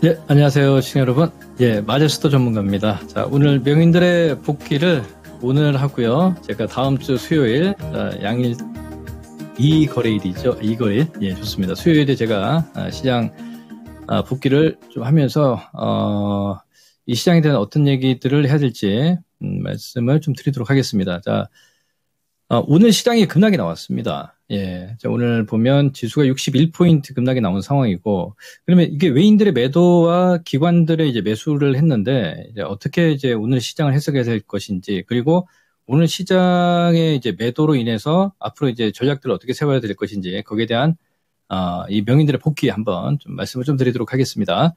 예, 안녕하세요, 시청자 여러분. 예, 마제스터 전문가입니다. 자, 오늘 명인들의 복귀를 오늘 하고요. 제가 다음 주 수요일, 양일 2거래일이죠. 2거래일. 예, 좋습니다. 수요일에 제가 시장 복귀를 좀 하면서, 이 시장에 대한 어떤 얘기들을 해야 될지 말씀을 좀 드리도록 하겠습니다. 자, 오늘 시장이 급락이 나왔습니다. 예. 자, 오늘 보면 지수가 61포인트 급락이 나온 상황이고, 그러면 이게 외인들의 매도와 기관들의 이제 매수를 했는데, 이제 어떻게 이제 오늘 시장을 해석해야 될 것인지, 그리고 오늘 시장의 이제 매도로 인해서 앞으로 이제 전략들을 어떻게 세워야 될 것인지, 거기에 대한, 이 명인들의 복귀 한번 좀 말씀을 좀 드리도록 하겠습니다.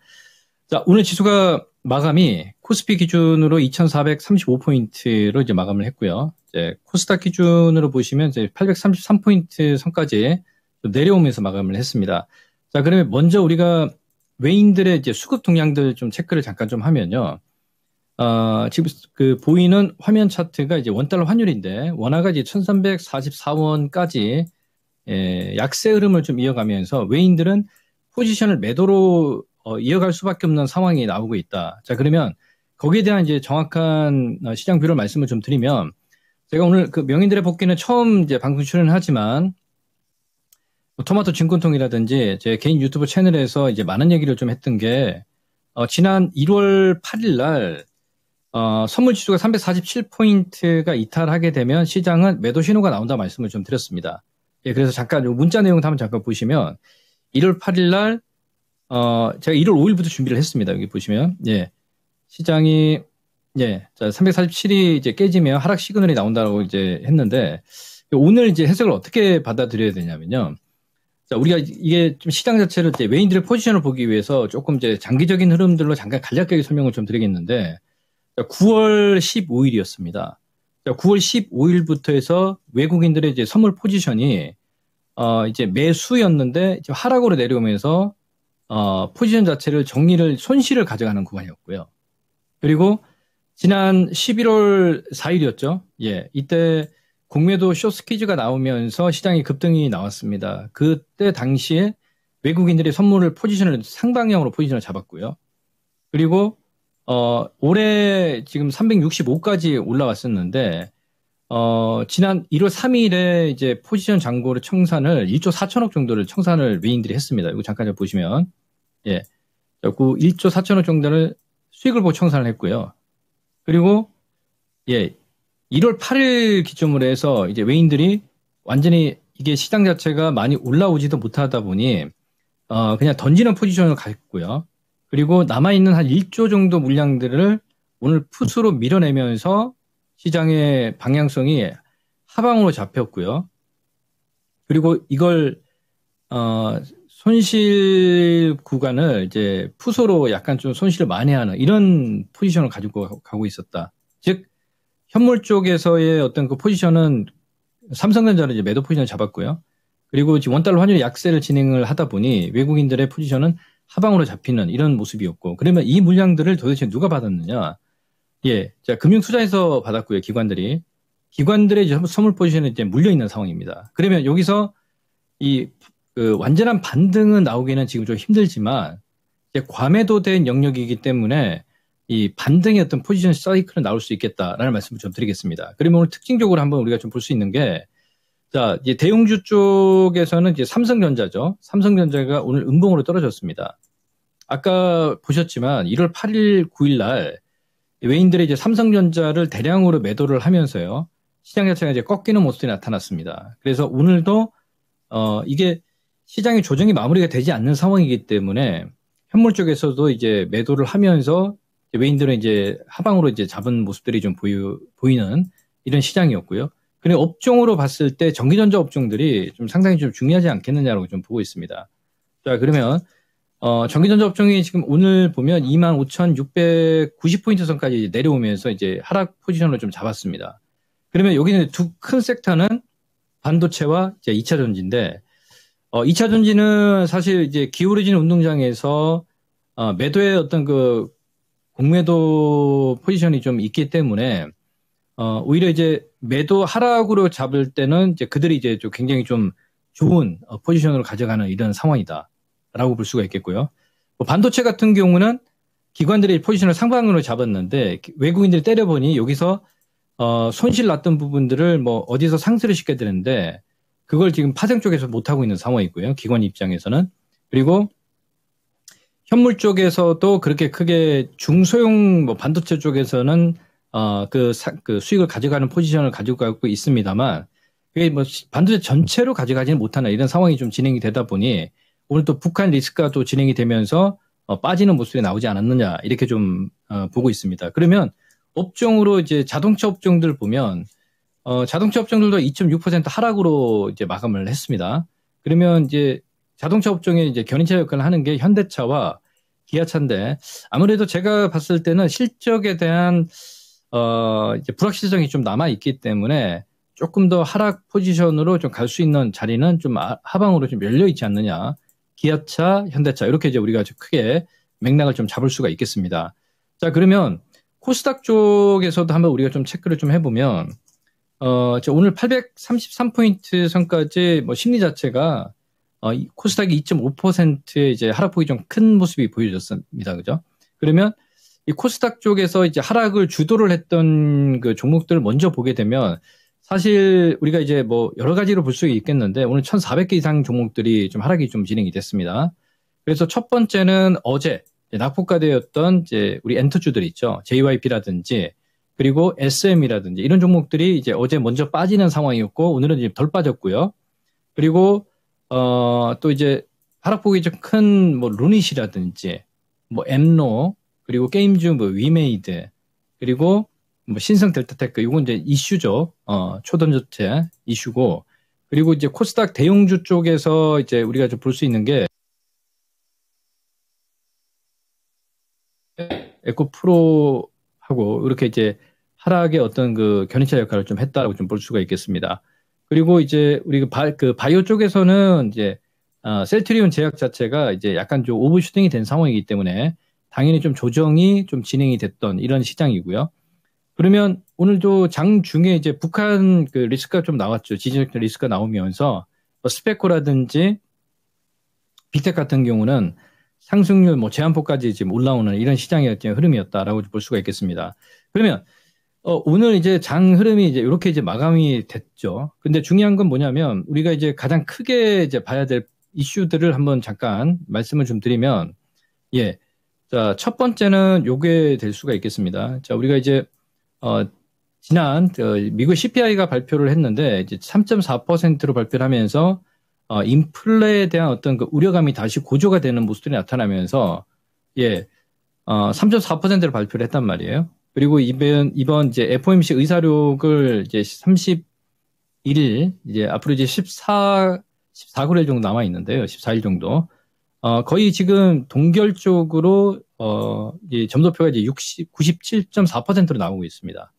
자, 오늘 지수가 마감이 코스피 기준으로 2,435포인트로 이제 마감을 했고요. 이제 코스닥 기준으로 보시면 이제 833포인트 선까지 좀 내려오면서 마감을 했습니다. 자, 그러면 먼저 우리가 외인들의 이제 수급 동향들 좀 체크를 잠깐 좀 하면요. 지금 그 보이는 화면 차트가 이제 원달러 환율인데 원화가 이제 1,344원까지 약세 흐름을 좀 이어가면서 외인들은 포지션을 매도로 이어갈 수밖에 없는 상황이 나오고 있다. 자, 그러면 거기에 대한 이제 정확한 시장 뷰를 말씀을 좀 드리면, 제가 오늘 그 명인들의 복귀는 처음 이제 방송 출연을 하지만, 토마토 증권통이라든지 제 개인 유튜브 채널에서 이제 많은 얘기를 좀 했던 게, 지난 1월 8일 날, 선물 지수가 347포인트가 이탈하게 되면 시장은 매도 신호가 나온다 말씀을 좀 드렸습니다. 예, 그래서 잠깐 요 문자 내용 한번 잠깐 보시면, 1월 8일 날, 제가 1월 5일부터 준비를 했습니다. 여기 보시면, 예. 시장이, 예. 자, 347이 이제 깨지면 하락 시그널이 나온다고 이제 했는데, 오늘 이제 해석을 어떻게 받아들여야 되냐면요. 자, 우리가 이게 좀 시장 자체를 이제 외인들의 포지션을 보기 위해서 조금 이제 장기적인 흐름들로 잠깐 간략하게 설명을 좀 드리겠는데, 9월 15일이었습니다. 자, 9월 15일부터 해서 외국인들의 이제 선물 포지션이, 이제 매수였는데, 이제 하락으로 내려오면서, 포지션 자체를 손실을 가져가는 구간이었고요. 그리고 지난 11월 4일이었죠. 예. 이때 공매도 숏스퀴즈가 나오면서 시장이 급등이 나왔습니다. 그때 당시에 외국인들이 포지션을 상방향으로 포지션을 잡았고요. 그리고, 올해 지금 365까지 올라왔었는데, 지난 1월 3일에 이제 포지션 잔고를 청산을 1조 4천억 정도를 청산을 외인들이 했습니다. 이거 잠깐 좀 보시면. 예. 그 1조 4천억 정도를 수익을 보고 청산을 했고요. 그리고, 예. 1월 8일 기점으로 해서 이제 외인들이 완전히 이게 시장 자체가 많이 올라오지도 못하다 보니, 그냥 던지는 포지션을 갔고요. 그리고 남아있는 한 1조 정도 물량들을 오늘 풋으로 밀어내면서 시장의 방향성이 하방으로 잡혔고요. 그리고 이걸, 손실 구간을 이제 풋으로 약간 좀 손실을 만회하는 이런 포지션을 가지고 가고 있었다. 즉, 현물 쪽에서의 어떤 그 포지션은 삼성전자를 이제 매도 포지션을 잡았고요. 그리고 지금 원달러 환율 약세를 진행을 하다 보니 외국인들의 포지션은 하방으로 잡히는 이런 모습이었고, 그러면 이 물량들을 도대체 누가 받았느냐? 예. 자, 금융투자에서 받았고요, 기관들이. 기관들의 이제 선물 포지션에 이제 물려있는 상황입니다. 그러면 여기서 완전한 반등은 나오기는 지금 좀 힘들지만, 이제 과매도된 영역이기 때문에 이 반등의 어떤 포지션 사이클은 나올 수 있겠다라는 말씀을 좀 드리겠습니다. 그러면 오늘 특징적으로 한번 우리가 좀 볼 수 있는 게, 자, 이제 대형주 쪽에서는 이제 삼성전자죠. 삼성전자가 오늘 음봉으로 떨어졌습니다. 아까 보셨지만 1월 8일, 9일 날 외인들이 이제 삼성전자를 대량으로 매도를 하면서요. 시장 자체가 이제 꺾이는 모습이 나타났습니다. 그래서 오늘도, 이게 시장의 조정이 마무리가 되지 않는 상황이기 때문에 현물 쪽에서도 이제 매도를 하면서 외인들은 이제 하방으로 이제 잡은 모습들이 좀 보이는 이런 시장이었고요. 그리고 업종으로 봤을 때 전기전자 업종들이 좀 상당히 좀 중요하지 않겠느냐라고 좀 보고 있습니다. 자, 그러면, 전기전자 업종이 지금 오늘 보면 25,690포인트 선까지 내려오면서 이제 하락 포지션을 좀 잡았습니다. 그러면 여기는 두 큰 섹터는 반도체와 이제 2차 전지인데, 2차 전지는 사실 이제 기울어진 운동장에서, 매도의 어떤 그 공매도 포지션이 좀 있기 때문에, 오히려 이제 매도 하락으로 잡을 때는 이제 그들이 이제 좀 굉장히 좀 좋은 포지션으로 가져가는 이런 상황이다라고 볼 수가 있겠고요. 뭐 반도체 같은 경우는 기관들이 포지션을 상방으로 잡았는데 외국인들이 때려보니 여기서 손실 났던 부분들을 뭐 어디서 상쇄를 시켜야 되는데 그걸 지금 파생 쪽에서 못하고 있는 상황이고요. 기관 입장에서는. 그리고 현물 쪽에서도 그렇게 크게 중소형 뭐 반도체 쪽에서는 그 수익을 가져가는 포지션을 가지고 가고 있습니다만 그게 뭐 반도체 전체로 가져가지는 못하는 이런 상황이 좀 진행이 되다 보니 오늘 또 북한 리스크가 또 진행이 되면서 빠지는 모습이 나오지 않았느냐 이렇게 좀 보고 있습니다. 그러면 업종으로 이제 자동차 업종들 보면 자동차 업종들도 2.6% 하락으로 이제 마감을 했습니다. 그러면 이제 자동차 업종에 이제 견인차 역할을 하는 게 현대차와 기아차인데 아무래도 제가 봤을 때는 실적에 대한 이제 불확실성이 좀 남아 있기 때문에 조금 더 하락 포지션으로 좀 갈 수 있는 자리는 좀 하방으로 좀 열려 있지 않느냐. 기아차, 현대차 이렇게 이제 우리가 좀 크게 맥락을 좀 잡을 수가 있겠습니다. 자, 그러면 코스닥 쪽에서도 한번 우리가 좀 체크를 좀 해보면 오늘 833포인트 선까지 뭐 심리 자체가 코스닥이 2.5%의 이제 하락폭이 좀 큰 모습이 보여졌습니다. 그죠? 그러면 이 코스닥 쪽에서 이제 하락을 주도를 했던 그 종목들을 먼저 보게 되면 사실 우리가 이제 뭐 여러 가지로 볼 수 있겠는데 오늘 1,400개 이상 종목들이 좀 하락이 좀 진행이 됐습니다. 그래서 첫 번째는 어제 낙폭과대였던 이제 우리 엔터주들 있죠. JYP라든지 그리고 SM이라든지 이런 종목들이 이제 어제 먼저 빠지는 상황이었고 오늘은 이제 덜 빠졌고요. 그리고 또 이제 하락폭이 좀 큰 뭐 루닛이라든지 뭐 엠노 그리고 게임주 뭐 위메이드 그리고 뭐 신성 델타테크 이건 이제 이슈죠. 초전자체 이슈고 그리고 이제 코스닥 대형주 쪽에서 이제 우리가 좀 볼 수 있는 게 에코프로하고 이렇게 이제 하락의 어떤 그 견인차 역할을 좀 했다라고 좀 볼 수가 있겠습니다. 그리고 이제 우리 그 바이오 쪽에서는 이제 셀트리온 제약 자체가 이제 약간 좀 오버슈팅이 된 상황이기 때문에 당연히 좀 조정이 좀 진행이 됐던 이런 시장이고요. 그러면 오늘도 장 중에 이제 북한 그 리스크가 좀 나왔죠. 지정적 리스크가 나오면서 스페코라든지 빅텍 같은 경우는 상승률 뭐 제한폭까지 지금 올라오는 이런 시장의 흐름이었다라고 볼 수가 있겠습니다. 그러면 오늘 이제 장 흐름이 이제 이렇게 이제 마감이 됐죠. 근데 중요한 건 뭐냐면 우리가 이제 가장 크게 이제 봐야 될 이슈들을 한번 잠깐 말씀을 좀 드리면 예. 자, 첫 번째는 요게 될 수가 있겠습니다. 자, 우리가 이제 지난 미국 CPI가 발표를 했는데 이제 3.4%로 발표를 하면서 인플레에 대한 어떤 그 우려감이 다시 고조가 되는 모습들이 나타나면서 예, 3.4%로 발표를 했단 말이에요. 그리고 이번 이제 FOMC 의사록을 이제 31일 이제 앞으로 이제 14개월 정도 남아 있는데요. 14일 정도. 거의 지금 동결적으로 이 점도표가 이제 97.4%로 나오고 있습니다.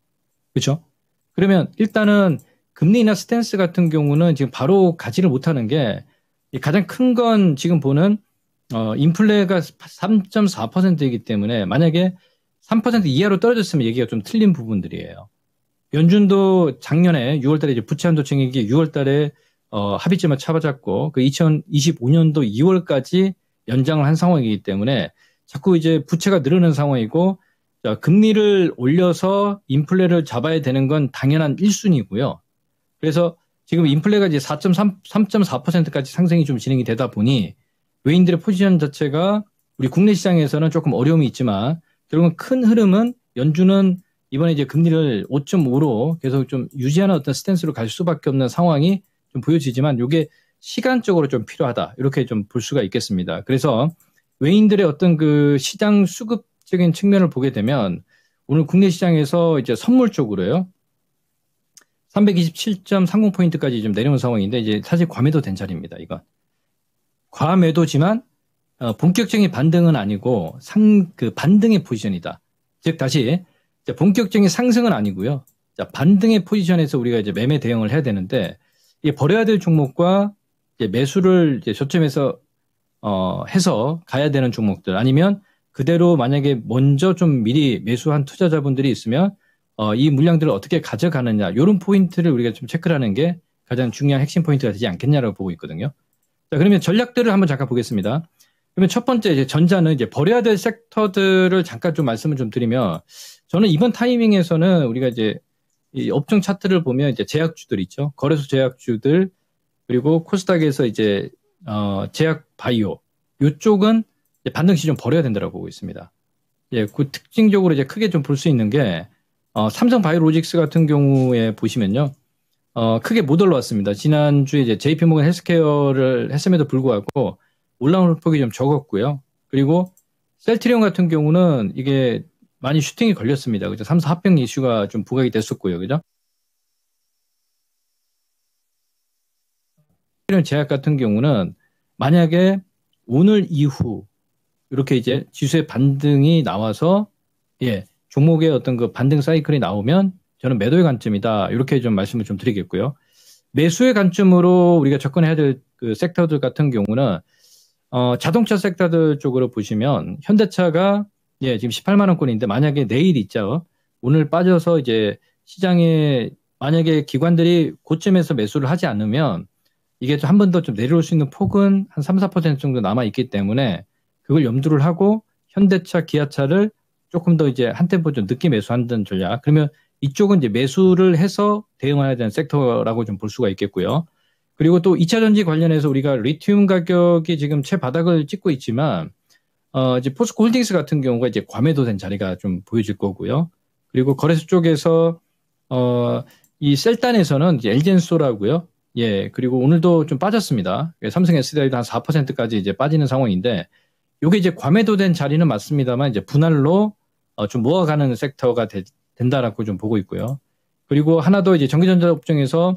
그렇죠? 그러면 일단은 금리나 스탠스 같은 경우는 지금 바로 가지를 못하는 게 가장 큰 건 지금 보는 인플레가 3.4%이기 때문에 만약에 3% 이하로 떨어졌으면 얘기가 좀 틀린 부분들이에요. 연준도 작년에 6월달에 이제 부채 한도 증액이 6월달에 합의점을 잡아잡고 그 2025년도 2월까지 연장을 한 상황이기 때문에 자꾸 이제 부채가 늘어나는 상황이고 자, 금리를 올려서 인플레를 잡아야 되는 건 당연한 1순위고요. 그래서 지금 인플레가 이제 3.4%까지 상승이 좀 진행이 되다 보니 외인들의 포지션 자체가 우리 국내 시장에서는 조금 어려움이 있지만 결국은 큰 흐름은 연준은 이번에 이제 금리를 5.5로 계속 좀 유지하는 어떤 스탠스로 갈 수밖에 없는 상황이 좀 보여지지만 이게 시간적으로 좀 필요하다. 이렇게 좀 볼 수가 있겠습니다. 그래서 외인들의 어떤 그 시장 수급적인 측면을 보게 되면 오늘 국내 시장에서 이제 선물 쪽으로요. 327.30포인트까지 좀 내려온 상황인데 이제 사실 과매도된 자리입니다. 이건. 과매도지만 본격적인 반등은 아니고 그 반등의 포지션이다. 즉 다시 본격적인 상승은 아니고요. 자, 반등의 포지션에서 우리가 이제 매매 대응을 해야 되는데 이게 버려야 될 종목과 이제 매수를 이제 저점에서 해서 가야 되는 종목들 아니면 그대로 만약에 먼저 좀 미리 매수한 투자자분들이 있으면 이 물량들을 어떻게 가져가느냐 이런 포인트를 우리가 좀 체크를 하는 게 가장 중요한 핵심 포인트가 되지 않겠냐라고 보고 있거든요. 자, 그러면 전략들을 한번 잠깐 보겠습니다. 그러면 첫 번째 이제 전자는 이제 버려야 될 섹터들을 잠깐 좀 말씀을 좀 드리면 저는 이번 타이밍에서는 우리가 이제 이 업종 차트를 보면 이제 제약주들 있죠. 거래소 제약주들 그리고 코스닥에서 이제 제약 바이오 이쪽은 반등시 좀 버려야 된다고 보고 있습니다. 예, 그 특징적으로 이제 크게 좀 볼 수 있는 게 삼성 바이오로직스 같은 경우에 보시면요. 크게 못 올라왔습니다. 지난주에 이제 JP모건 헬스케어를 했음에도 불구하고 올라오는 폭이 좀 적었고요. 그리고 셀트리온 같은 경우는 이게 많이 슈팅이 걸렸습니다. 그죠? 3사 합병 이슈가 좀 부각이 됐었고요. 그죠? 셀트리온 제약 같은 경우는 만약에 오늘 이후 이렇게 이제 지수의 반등이 나와서 예, 종목의 어떤 그 반등 사이클이 나오면 저는 매도의 관점이다. 이렇게 좀 말씀을 좀 드리겠고요. 매수의 관점으로 우리가 접근해야 될 그 섹터들 같은 경우는 자동차 섹터들 쪽으로 보시면 현대차가 예, 지금 18만 원권인데 만약에 내일 있죠. 오늘 빠져서 이제 시장에 만약에 기관들이 고점에서 매수를 하지 않으면 이게 한 번 더 좀 내려올 수 있는 폭은 한 3, 4% 정도 남아 있기 때문에 그걸 염두를 하고 현대차, 기아차를 조금 더 이제 한 템포 좀 늦게 매수하는 전략. 그러면 이쪽은 이제 매수를 해서 대응해야 되는 섹터라고 좀 볼 수가 있겠고요. 그리고 또 2차 전지 관련해서 우리가 리튬 가격이 지금 최바닥을 찍고 있지만 이제 포스코 홀딩스 같은 경우가 이제 과매도된 자리가 좀 보여질 거고요. 그리고 거래소 쪽에서 이 셀단에서는 이제 LG엔소라고요. 예, 그리고 오늘도 좀 빠졌습니다. 삼성 SDI도 한 4%까지 이제 빠지는 상황인데 요게 이제 과매도된 자리는 맞습니다만 이제 분할로 좀 모아가는 섹터가 된다라고 좀 보고 있고요. 그리고 하나 더 이제 전기전자 업종에서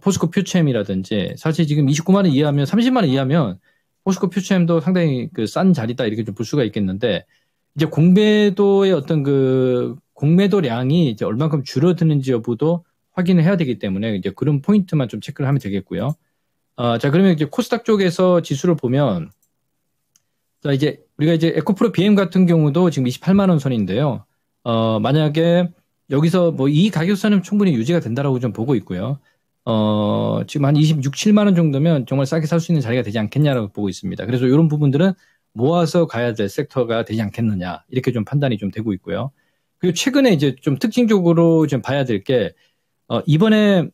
포스코 퓨처엠이라든지 사실 지금 29만 원 이하면 30만 원 이하면 포스코 퓨처엠도 상당히 그 싼 자리다 이렇게 좀 볼 수가 있겠는데 이제 공매도의 어떤 그 공매도량이 이제 얼만큼 줄어드는지 여부도 확인을 해야 되기 때문에 이제 그런 포인트만 좀 체크를 하면 되겠고요. 자, 그러면 이제 코스닥 쪽에서 지수를 보면 자, 이제 우리가 이제 에코프로 BM 같은 경우도 지금 28만 원 선인데요. 만약에 여기서 뭐 이 가격선은 충분히 유지가 된다라고 좀 보고 있고요. 지금 한 26, 7만 원 정도면 정말 싸게 살 수 있는 자리가 되지 않겠냐라고 보고 있습니다. 그래서 이런 부분들은 모아서 가야 될 섹터가 되지 않겠느냐 이렇게 좀 판단이 좀 되고 있고요. 그리고 최근에 이제 좀 특징적으로 좀 봐야 될 게 이번에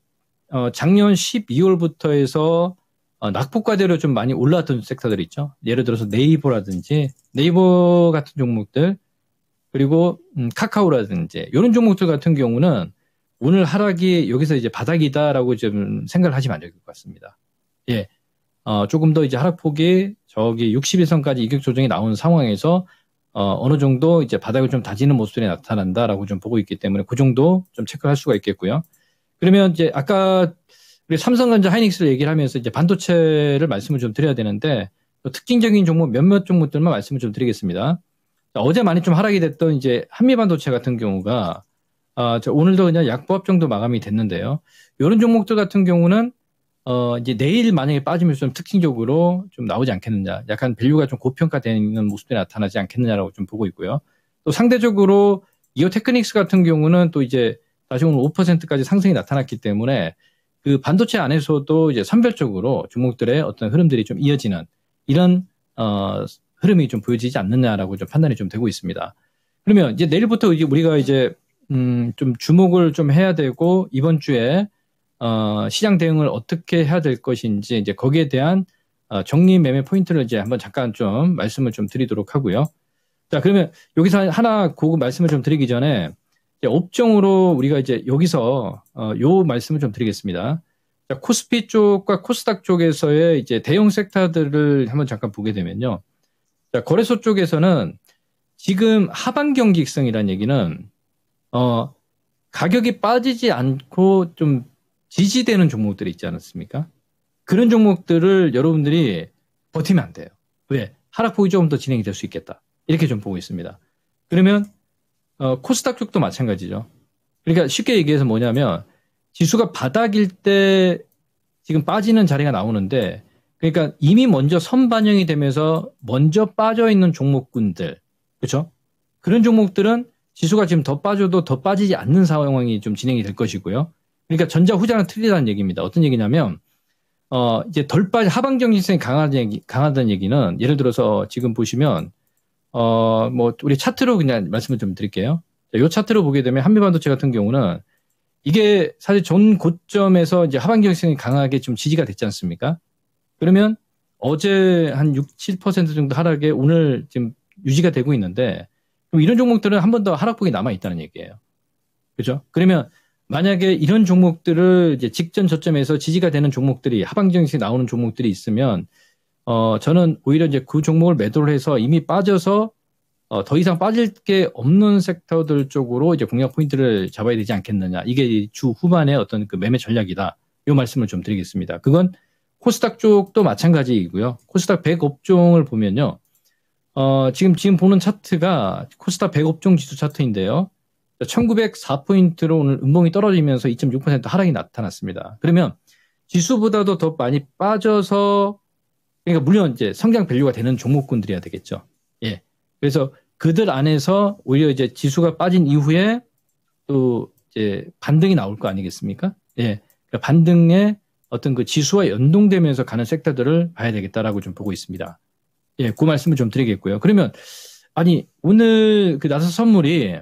작년 12월부터 해서 낙폭과대로 좀 많이 올라왔던 섹터들 있죠. 예를 들어서 네이버라든지 네이버 같은 종목들 그리고 카카오라든지 이런 종목들 같은 경우는 오늘 하락이 여기서 이제 바닥이다라고 좀 생각을 하시면 안 될 것 같습니다. 예, 조금 더 이제 하락폭이 저기 61선까지 이격 조정이 나온 상황에서 어느 정도 이제 바닥을 좀 다지는 모습이 나타난다라고 좀 보고 있기 때문에 그 정도 좀 체크할 수가 있겠고요. 그러면 이제 아까 우리 삼성전자 하이닉스를 얘기를 하면서 이제 반도체를 말씀을 좀 드려야 되는데 특징적인 종목 몇몇 종목들만 말씀을 좀 드리겠습니다. 자, 어제 많이 좀 하락이 됐던 이제 한미반도체 같은 경우가 오늘도 그냥 약보합 정도 마감이 됐는데요. 이런 종목들 같은 경우는 이제 내일 만약에 빠지면 좀 특징적으로 좀 나오지 않겠느냐. 약간 밸류가 좀 고평가되는 모습이 나타나지 않겠느냐라고 좀 보고 있고요. 또 상대적으로 이오테크닉스 같은 경우는 또 이제 다시 오늘 5%까지 상승이 나타났기 때문에 그 반도체 안에서도 이제 선별적으로 종목들의 어떤 흐름들이 좀 이어지는 이런 흐름이 좀 보여지지 않느냐라고 좀 판단이 좀 되고 있습니다. 그러면 이제 내일부터 우리가 이제 좀 주목을 좀 해야 되고 이번 주에 시장 대응을 어떻게 해야 될 것인지 이제 거기에 대한 정리 매매 포인트를 이제 한번 잠깐 좀 말씀을 좀 드리도록 하고요. 자, 그러면 여기서 하나 그 말씀을 좀 드리기 전에 이제 업종으로 우리가 이제 여기서 요 말씀을 좀 드리겠습니다. 자, 코스피 쪽과 코스닥 쪽에서의 이제 대형 섹터들을 한번 잠깐 보게 되면요. 자, 거래소 쪽에서는 지금 하반 경직성이라는 얘기는 가격이 빠지지 않고 좀 지지되는 종목들이 있지 않았습니까? 그런 종목들을 여러분들이 버티면 안 돼요. 왜? 하락폭이 조금 더 진행이 될 수 있겠다. 이렇게 좀 보고 있습니다. 그러면 코스닥 쪽도 마찬가지죠. 그러니까 쉽게 얘기해서 뭐냐면 지수가 바닥일 때 지금 빠지는 자리가 나오는데 그러니까 이미 먼저 선반영이 되면서 먼저 빠져 있는 종목군들 그렇죠? 그런 종목들은 지수가 지금 더 빠져도 더 빠지지 않는 상황이 좀 진행이 될 것이고요. 그러니까 전자 후자는 틀리다는 얘기입니다. 어떤 얘기냐면 이제 덜 빠져, 하방 경직성이 강하다는 얘기는 예를 들어서 지금 보시면, 뭐, 우리 차트로 그냥 말씀을 좀 드릴게요. 이 차트로 보게 되면 한미반도체 같은 경우는 이게 사실 전 고점에서 이제 하방 경직성이 강하게 좀 지지가 됐지 않습니까? 그러면 어제 한 6, 7% 정도 하락에 오늘 지금 유지가 되고 있는데, 그럼 이런 종목들은 한 번 더 하락폭이 남아 있다는 얘기예요. 그죠? 그러면 만약에 이런 종목들을 이제 직전 저점에서 지지가 되는 종목들이 하방 경직성이 나오는 종목들이 있으면, 저는 오히려 이제 그 종목을 매도를 해서 이미 빠져서 더 이상 빠질 게 없는 섹터들 쪽으로 이제 공략 포인트를 잡아야 되지 않겠느냐. 이게 주 후반의 어떤 그 매매 전략이다. 이 말씀을 좀 드리겠습니다. 그건 코스닥 쪽도 마찬가지이고요. 코스닥 100업종을 보면요. 지금 보는 차트가 코스닥 100업종 지수 차트인데요. 1904포인트로 오늘 음봉이 떨어지면서 2.6% 하락이 나타났습니다. 그러면 지수보다도 더 많이 빠져서, 그러니까 물론 이제 성장 밸류가 되는 종목군들이어야 되겠죠. 예. 그래서 그들 안에서 오히려 이제 지수가 빠진 이후에 또 이제 반등이 나올 거 아니겠습니까? 예. 그러니까 반등의 어떤 그 지수와 연동되면서 가는 섹터들을 봐야 되겠다라고 좀 보고 있습니다. 예. 그 말씀을 좀 드리겠고요. 그러면 아니 오늘 그 나서 선물이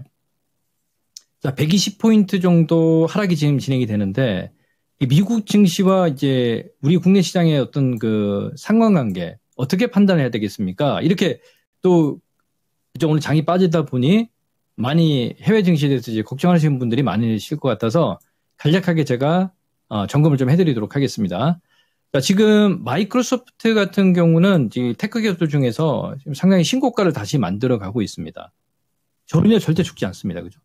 자 120포인트 정도 하락이 지금 진행이 되는데 이 미국 증시와 이제 우리 국내 시장의 어떤 그 상관관계 어떻게 판단해야 되겠습니까? 이렇게 또 이제 오늘 장이 빠지다 보니 많이 해외 증시에 대해서 이제 걱정하시는 분들이 많으실 것 같아서 간략하게 제가 점검을 좀 해드리도록 하겠습니다. 자, 지금 마이크로소프트 같은 경우는 지금 테크 기업들 중에서 지금 상당히 신고가를 다시 만들어 가고 있습니다. 전혀 절대 죽지 않습니다. 그죠?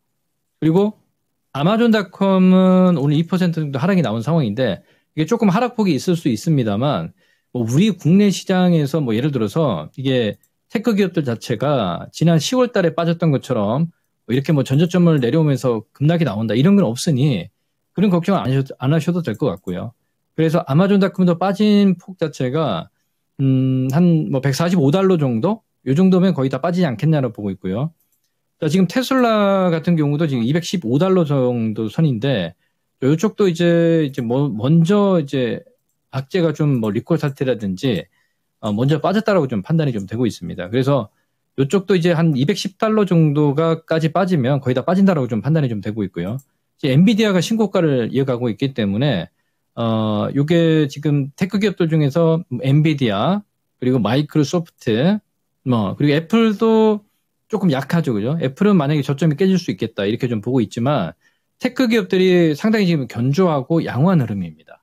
그리고 아마존닷컴은 오늘 2% 정도 하락이 나온 상황인데 이게 조금 하락폭이 있을 수 있습니다만 뭐 우리 국내 시장에서 뭐 예를 들어서 이게 테크 기업들 자체가 지난 10월 달에 빠졌던 것처럼 뭐 이렇게 뭐 전저점을 내려오면서 급락이 나온다 이런 건 없으니 그런 걱정 안 하셔도 될 것 같고요. 그래서 아마존닷컴도 빠진 폭 자체가 한 뭐 145달러 정도? 이 정도면 거의 다 빠지지 않겠냐고 보고 있고요. 자, 지금 테슬라 같은 경우도 지금 215달러 정도 선인데 이쪽도 이제 뭐 먼저 이제 악재가 좀 뭐 리콜 사태라든지 먼저 빠졌다라고 좀 판단이 좀 되고 있습니다. 그래서 이쪽도 이제 한 210달러 정도가까지 빠지면 거의 다 빠진다라고 좀 판단이 좀 되고 있고요. 이제 엔비디아가 신고가를 이어가고 있기 때문에 요게 지금 테크 기업들 중에서 엔비디아 그리고 마이크로소프트 뭐 그리고 애플도 조금 약하죠, 그죠? 애플은 만약에 저점이 깨질 수 있겠다 이렇게 좀 보고 있지만 테크 기업들이 상당히 지금 견조하고 양호한 흐름입니다.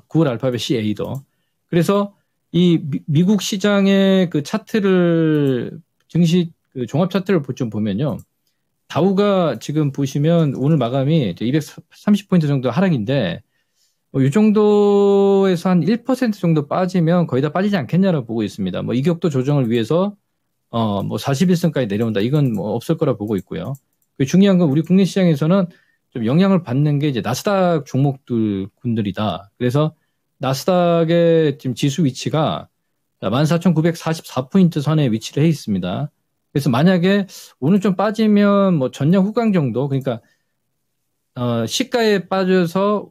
구글 알파벳 CA도. 그래서 이 미국 시장의 그 차트를 증시 그 종합 차트를 좀 보면요. 다우가 지금 보시면 오늘 마감이 230포인트 정도 하락인데 이 정도에서 한 1% 정도 빠지면 거의 다 빠지지 않겠냐라고 보고 있습니다. 뭐 이격도 조정을 위해서 뭐 41선까지 내려온다. 이건 뭐 없을 거라 보고 있고요. 중요한 건 우리 국내 시장에서는 좀 영향을 받는 게 이제 나스닥 종목들이다. 그래서 나스닥의 지금 지수 위치가 14,944포인트 선에 위치를 해 있습니다. 그래서 만약에 오늘 좀 빠지면 뭐 전량 후강 정도, 그러니까 시가에 빠져서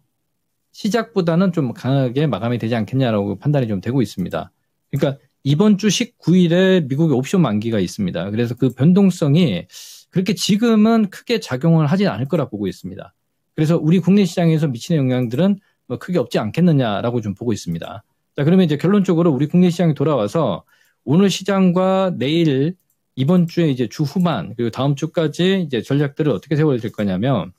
시작보다는 좀 강하게 마감이 되지 않겠냐라고 판단이 좀 되고 있습니다. 그러니까 이번 주 19일에 미국의 옵션 만기가 있습니다. 그래서 그 변동성이 그렇게 지금은 크게 작용을 하진 않을 거라 보고 있습니다. 그래서 우리 국내 시장에서 미치는 영향들은 뭐 크게 없지 않겠느냐라고 좀 보고 있습니다. 자, 그러면 이제 결론적으로 우리 국내 시장이 돌아와서 오늘 시장과 내일 이번 주에 이제 주 후반 그리고 다음 주까지 이제 전략들을 어떻게 세워야 될 거냐면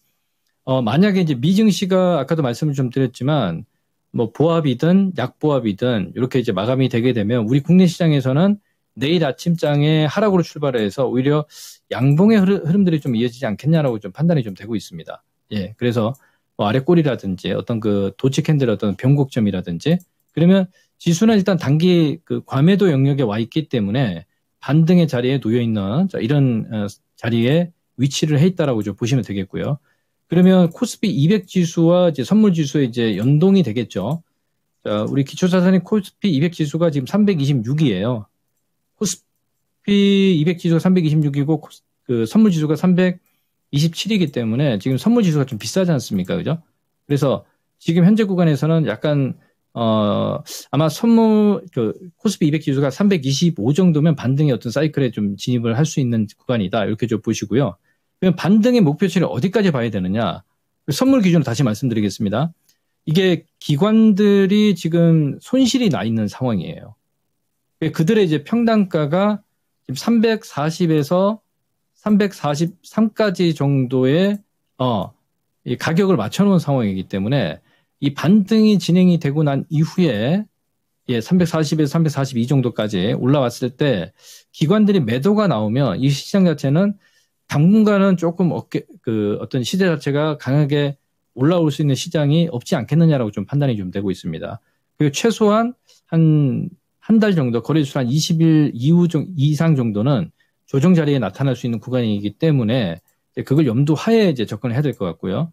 만약에 이제 미증시가 아까도 말씀을 좀 드렸지만 뭐 보합이든 약보합이든 이렇게 이제 마감이 되게 되면 우리 국내 시장에서는 내일 아침장에 하락으로 출발해서 오히려 양봉의 흐름들이 좀 이어지지 않겠냐라고 좀 판단이 좀 되고 있습니다. 예, 그래서 뭐 아래 꼬리라든지 어떤 그 도치 캔들 어떤 변곡점이라든지 그러면 지수는 일단 단기 그 과매도 영역에 와 있기 때문에 반등의 자리에 놓여 있는 이런 자리에 위치를 해 있다라고 좀 보시면 되겠고요. 그러면 코스피 200 지수와 이제 선물 지수에 이제 연동이 되겠죠. 자, 우리 기초자산의 코스피 200 지수가 지금 326이에요. 코스피 200 지수가 326이고 그 선물 지수가 327이기 때문에 지금 선물 지수가 좀 비싸지 않습니까? 그죠? 그래서 지금 현재 구간에서는 약간 아마 코스피 200 지수가 325 정도면 반등의 어떤 사이클에 좀 진입을 할 수 있는 구간이다. 이렇게 좀 보시고요. 그럼 반등의 목표치를 어디까지 봐야 되느냐? 선물 기준으로 다시 말씀드리겠습니다. 이게 기관들이 지금 손실이 나 있는 상황이에요. 그들의 이제 평단가가 지금 340에서 343까지 정도의 이 가격을 맞춰놓은 상황이기 때문에 이 반등이 진행이 되고 난 이후에 340에서 342 정도까지 올라왔을 때 기관들이 매도가 나오면 이 시장 자체는 당분간은 조금 어떤 시대 자체가 강하게 올라올 수 있는 시장이 없지 않겠느냐라고 좀 판단이 좀 되고 있습니다. 그리고 최소한 한 달 정도, 거래수 한 20일 이상 정도는 조정 자리에 나타날 수 있는 구간이기 때문에 그걸 염두하에 이제 접근을 해야 될 것 같고요.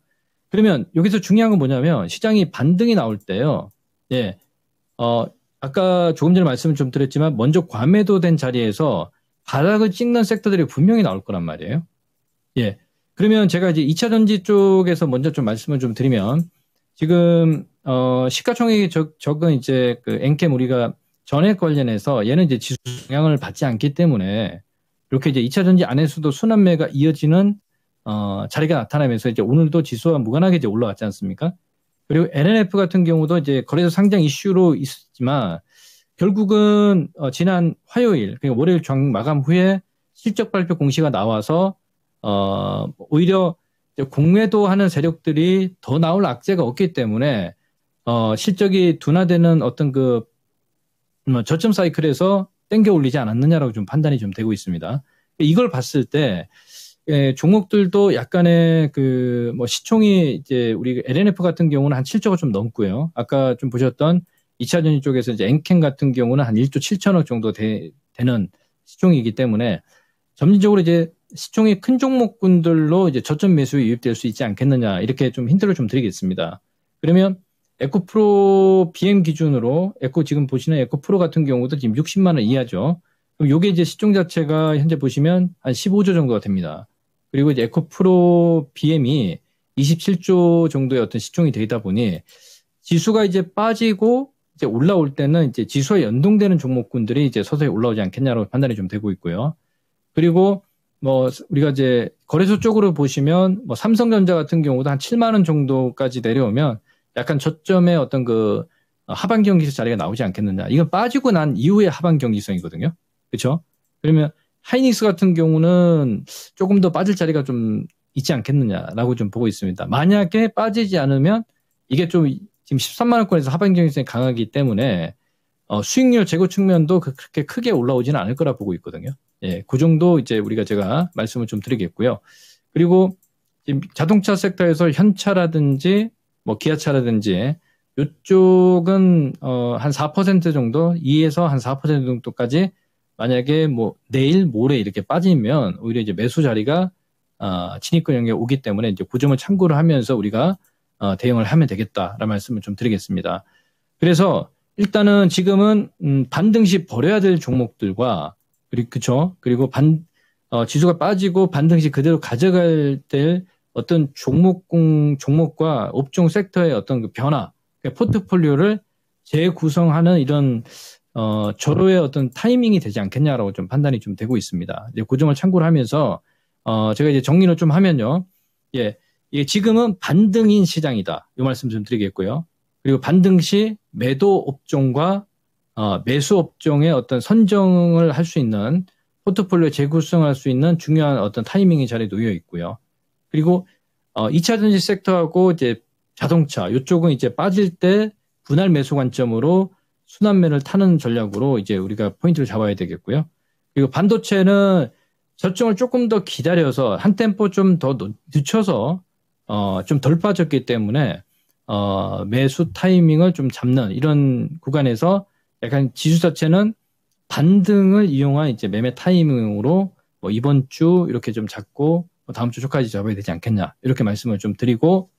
그러면 여기서 중요한 건 뭐냐면 시장이 반등이 나올 때요. 아까 조금 전에 말씀을 좀 드렸지만 먼저 과매도된 자리에서 바닥을 찍는 섹터들이 분명히 나올 거란 말이에요. 그러면 제가 이제 2차 전지 쪽에서 먼저 좀 말씀을 좀 드리면 지금 시가총액이 적은 이제 그 엔캠 우리가 전액 관련해서 얘는 이제 지수 영향을 받지 않기 때문에 이렇게 이제 2차 전지 안에서도 순환매가 이어지는 자리가 나타나면서 이제 오늘도 지수와 무관하게 이제 올라왔지 않습니까? 그리고 LNF 같은 경우도 이제 거래소 상장 이슈로 있었지만 결국은 지난 화요일, 그러니까 월요일 장 마감 후에 실적 발표 공시가 나와서 오히려 공매도하는 세력들이 더 나올 악재가 없기 때문에 실적이 둔화되는 어떤 저점 사이클에서 땡겨 올리지 않았느냐라고 좀 판단이 좀 되고 있습니다. 이걸 봤을 때 종목들도 약간의 시총이 이제 우리 LNF 같은 경우는 한 7조가 좀 넘고요. 아까 좀 보셨던 2차 전지 쪽에서 이제 엔캠 같은 경우는 한 1조 7천억 정도 되는 시총이기 때문에 점진적으로 이제 시총이 큰 종목군들로 이제 저점 매수에 유입될 수 있지 않겠느냐 이렇게 좀 힌트를 좀 드리겠습니다. 그러면 에코프로 BM 기준으로 지금 보시는 에코프로 같은 경우도 지금 60만 원 이하죠. 그럼 요게 이제 시총 자체가 현재 보시면 한 15조 정도가 됩니다. 그리고 이제 에코프로 BM이 27조 정도의 어떤 시총이 되다 보니 지수가 이제 빠지고 이제 올라올 때는 이제 지수와 연동되는 종목군들이 이제 서서히 올라오지 않겠냐고 판단이 좀 되고 있고요. 그리고 우리가 이제 거래소 쪽으로 보시면 삼성전자 같은 경우도 한 7만 원 정도까지 내려오면 약간 저점의 어떤 하반 경기성 자리가 나오지 않겠느냐. 이건 빠지고 난 이후에 하반 경기성이거든요. 그렇죠? 그러면 하이닉스 같은 경우는 조금 더 빠질 자리가 좀 있지 않겠느냐라고 좀 보고 있습니다. 만약에 빠지지 않으면 이게 좀 지금 13만 원권에서 하반 경기성이 강하기 때문에 수익률 제고 측면도 그렇게 크게 올라오지는 않을 거라 보고 있거든요. 그 정도 이제 제가 말씀을 좀 드리겠고요. 그리고 지금 자동차 섹터에서 현차라든지 기아차라든지 이쪽은 한 4% 정도, 2에서 한 4% 정도까지 만약에 내일 모레 이렇게 빠지면 오히려 이제 매수 자리가 진입권 영역에 오기 때문에 이제 그 점을 참고를 하면서 우리가 대응을 하면 되겠다라는 말씀을 좀 드리겠습니다. 그래서 일단은 지금은 반등 시 버려야 될 종목들과 그리고 지수가 빠지고 반등 시 그대로 가져갈 때 어떤 종목과 업종 섹터의 어떤 변화, 그러니까 포트폴리오를 재구성하는 이런 절호의 어떤 타이밍이 되지 않겠냐라고 좀 판단이 좀 되고 있습니다. 이제 그 점을 참고를 하면서 제가 이제 정리를 좀 하면요, 이게 지금은 반등인 시장이다. 이 말씀 좀 드리겠고요. 그리고 반등 시 매도 업종과 매수 업종의 어떤 선정을 할 수 있는 포트폴리오 재구성할 수 있는 중요한 어떤 타이밍이 자리에 놓여 있고요. 그리고 2차 전지 섹터하고 이제 자동차 이쪽은 이제 빠질 때 분할 매수 관점으로 순환매를 타는 전략으로 이제 우리가 포인트를 잡아야 되겠고요. 그리고 반도체는 저점을 조금 더 기다려서 한 템포 좀 더 늦춰서 좀 덜 빠졌기 때문에 매수 타이밍을 좀 잡는 이런 구간에서 약간 지수 자체는 반등을 이용한 이제 매매 타이밍으로 이번 주 이렇게 좀 잡고 다음 주 초까지 잡아야 되지 않겠냐 이렇게 말씀을 좀 드리고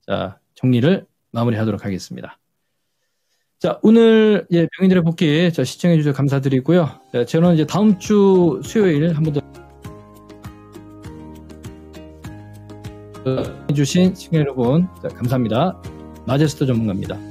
자 정리를 마무리하도록 하겠습니다. 자 오늘 병인들의 복귀 시청해 주셔서 감사드리고요. 자, 저는 이제 다음 주 수요일 한 번 더 해주신 시청자 여러분 감사합니다. 마제스터 전문가입니다.